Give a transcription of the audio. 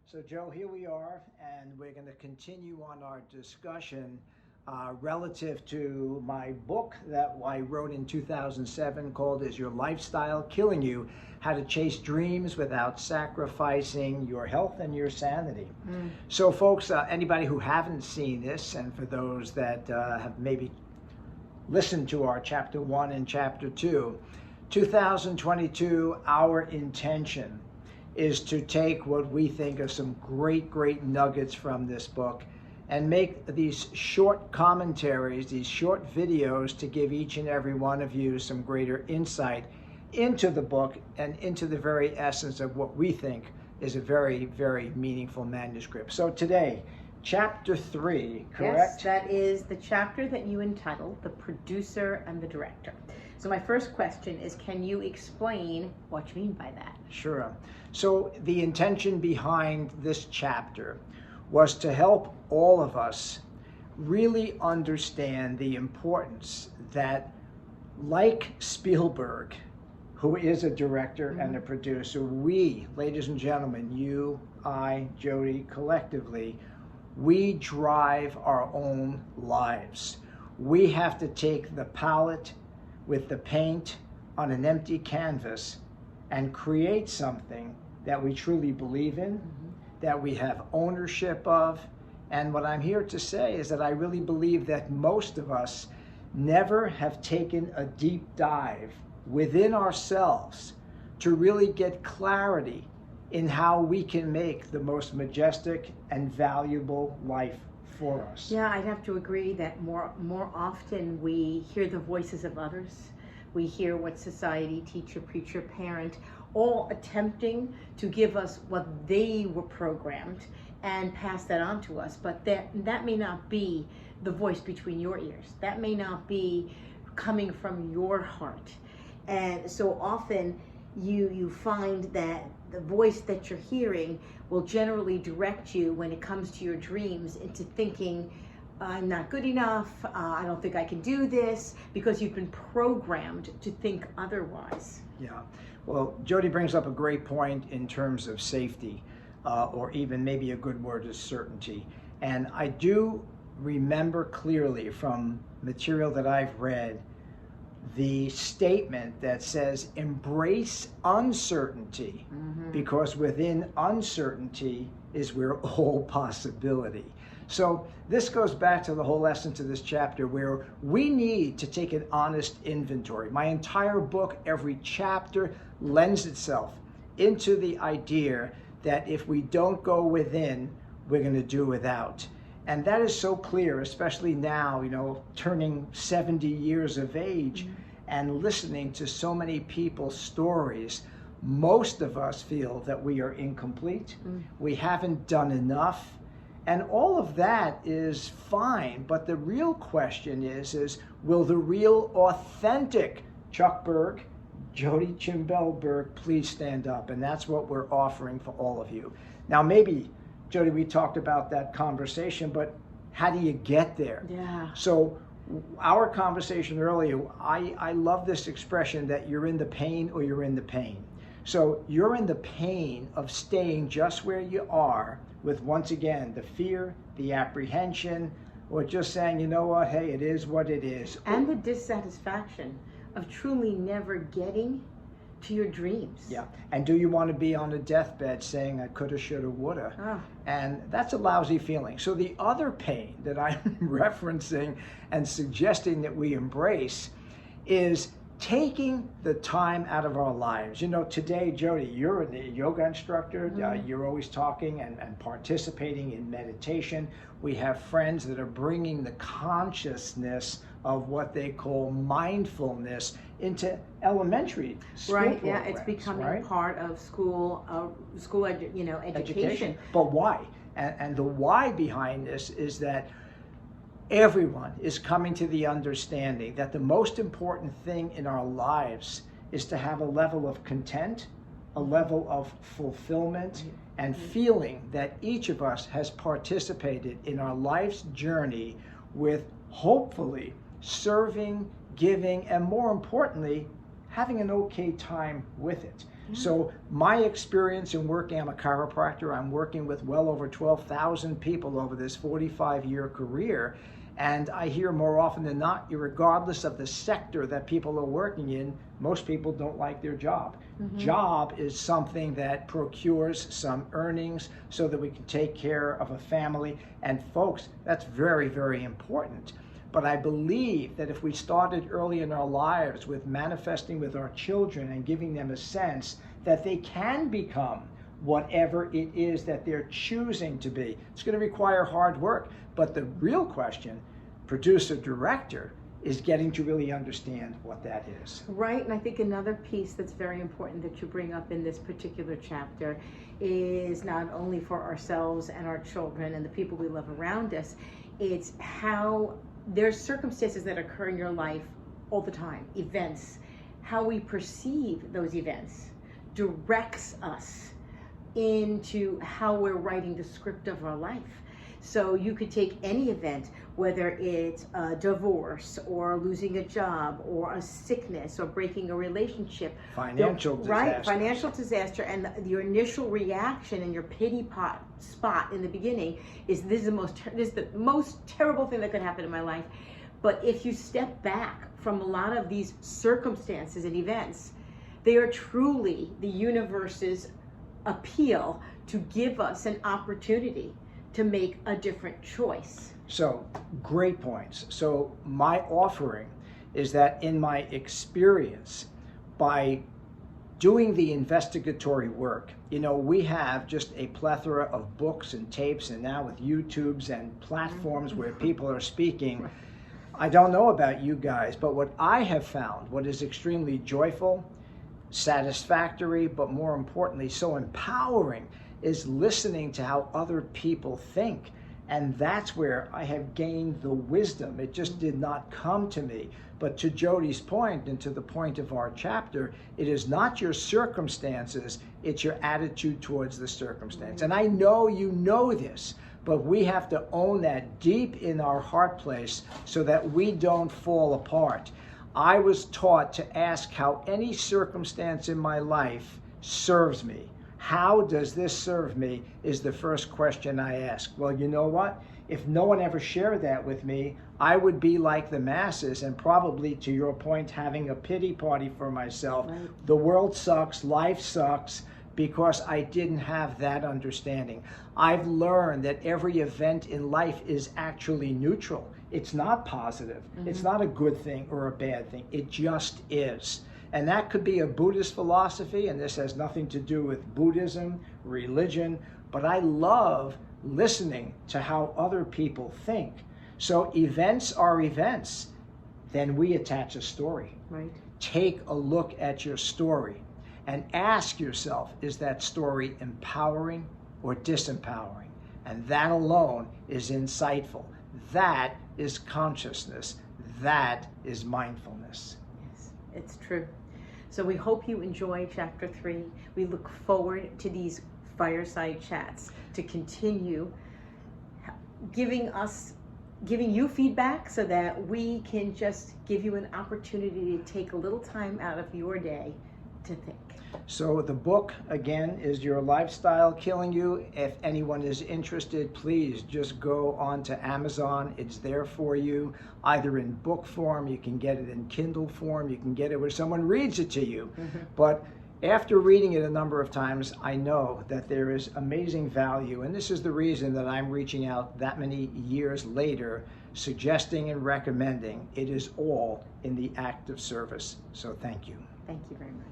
So, Joe, here we are, and we're going to continue on our discussion relative to my book that I wrote in 2007 called Is Your Lifestyle Killing You? How to Chase Dreams Without Sacrificing Your Health and Your Sanity. So, folks, anybody who haven't seen this, and for those that have maybe listened to our chapter 1 and chapter 2, 2022, our intention is to take what we think are some great nuggets from this book and make these short commentaries, these short videos to give each and every one of you some greater insight into the book and into the very essence of what we think is a very meaningful manuscript. So today, chapter 3, correct? Yes, that is the chapter that you entitled The Producer and the Director. So my first question is, can you explain what you mean by that? Sure. So the intention behind this chapter was to help all of us really understand the importance that, like Spielberg, who is a director and a producer, we, ladies and gentlemen, you, I, Jody, collectively, we drive our own lives. We have to take the palette with the paint on an empty canvas and create something that we truly believe in, that we have ownership of. And what I'm here to say is that I really believe that most of us never have taken a deep dive within ourselves to really get clarity in how we can make the most majestic and valuable life for us. Yeah, I'd have to agree that more often we hear the voices of others. We hear what society, teacher, preacher, parent, all attempting to give us what they were programmed and pass that on to us. But that may not be the voice between your ears. That may not be coming from your heart. And so often you find that the voice that you're hearing will generally direct you when it comes to your dreams into thinking, I'm not good enough, I don't think I can do this, because you've been programmed to think otherwise. Yeah. Well, Jody brings up a great point in terms of safety, or even maybe a good word is certainty. And I do remember clearly from material that I've read the statement that says embrace uncertainty, because within uncertainty is where all possibility. So this goes back to the whole essence of this chapter, where we need to take an honest inventory. My entire book, every chapter, lends itself into the idea that if we don't go within, we're going to do without. And that is so clear, especially now, turning 70 years of age and listening to so many people's stories. Most of us feel that we are incomplete. We haven't done enough. And all of that is fine. But the real question is will the real, authentic Chuck Berg, Jody Chimbell Berg, please stand up? And that's what we're offering for all of you. Now, maybe, Jody, we talked about that conversation, but how do you get there? Yeah. So our conversation earlier, I love this expression that you're in the pain or you're in the pain. So you're in the pain of staying just where you are with, once again, the fear, the apprehension, or just saying, you know what, hey, it is what it is. And the dissatisfaction of truly never getting to your dreams. Yeah. And do you want to be on a deathbed saying I coulda, shoulda, woulda? And that's a lousy feeling. So the other pain that I'm referencing and suggesting that we embrace is taking the time out of our lives. Today, Jody, you're a yoga instructor. You're always talking and participating in meditation. We have friends that are bringing the consciousness of what they call mindfulness into elementary school Right, yeah, programs, it's becoming right? part of school education. But why? And the why behind this is that everyone is coming to the understanding that the most important thing in our lives is to have a level of content, a level of fulfillment, and feeling that each of us has participated in our life's journey with hopefully serving, giving, and more importantly, having an okay time with it. So my experience in working, I'm a chiropractor, I'm working with well over 12,000 people over this 45-year career, and I hear more often than not, regardless of the sector that people are working in, most people don't like their job. Job is something that procures some earnings so that we can take care of a family, and folks, that's very, very important. But I believe that if we started early in our lives with manifesting with our children and giving them a sense that they can become whatever it is that they're choosing to be, it's going to require hard work. But the real question, producer, director, is getting to really understand what that is. Right, and I think another piece that's very important that you bring up in this particular chapter is not only for ourselves and our children and the people we love around us, it's how there's circumstances that occur in your life all the time, events. How we perceive those events directs us into how we're writing the script of our life. So you could take any event, whether it's a divorce or losing a job or a sickness or breaking a relationship. Financial disaster. Right, financial disaster, and your initial reaction and your pity pot spot in the beginning is this is the most terrible thing that could happen in my life. But if you step back from a lot of these circumstances and events, they are truly the universe's appeal to give us an opportunity to make a different choice. So, great points. So my offering is that in my experience, by doing the investigatory work, we have just a plethora of books and tapes, and now with YouTubes and platforms where people are speaking. I don't know about you guys, but what I have found, what is extremely joyful, satisfactory, but more importantly, so empowering, is listening to how other people think. And that's where I have gained the wisdom. It just did not come to me. But to Jody's point, and to the point of our chapter, it is not your circumstances, it's your attitude towards the circumstance. And I know you know this, but we have to own that deep in our heart place so that we don't fall apart. I was taught to ask how any circumstance in my life serves me. How does this serve me is the first question I ask. Well, you know what? If no one ever shared that with me, I would be like the masses and probably, to your point, having a pity party for myself. Right. The world sucks, life sucks, because I didn't have that understanding. I've learned that every event in life is actually neutral. It's not positive. It's not a good thing or a bad thing. It just is. And that could be a Buddhist philosophy, and this has nothing to do with Buddhism, religion, but I love listening to how other people think. So events are events. Then we attach a story. Right. Take a look at your story and ask yourself, is that story empowering or disempowering? And that alone is insightful. That is consciousness. That is mindfulness. Yes, it's true. So we hope you enjoy chapter 3. We look forward to these fireside chats to continue giving you feedback so that we can just give you an opportunity to take a little time out of your day to think. So the book, again, is Your Lifestyle Killing You. If anyone is interested, please just go on to Amazon. It's there for you, either in book form, you can get it in Kindle form, you can get it where someone reads it to you. But after reading it a number of times, I know that there is amazing value, and this is the reason that I'm reaching out that many years later, suggesting and recommending. It is all in the act of service. So thank you. Thank you very much.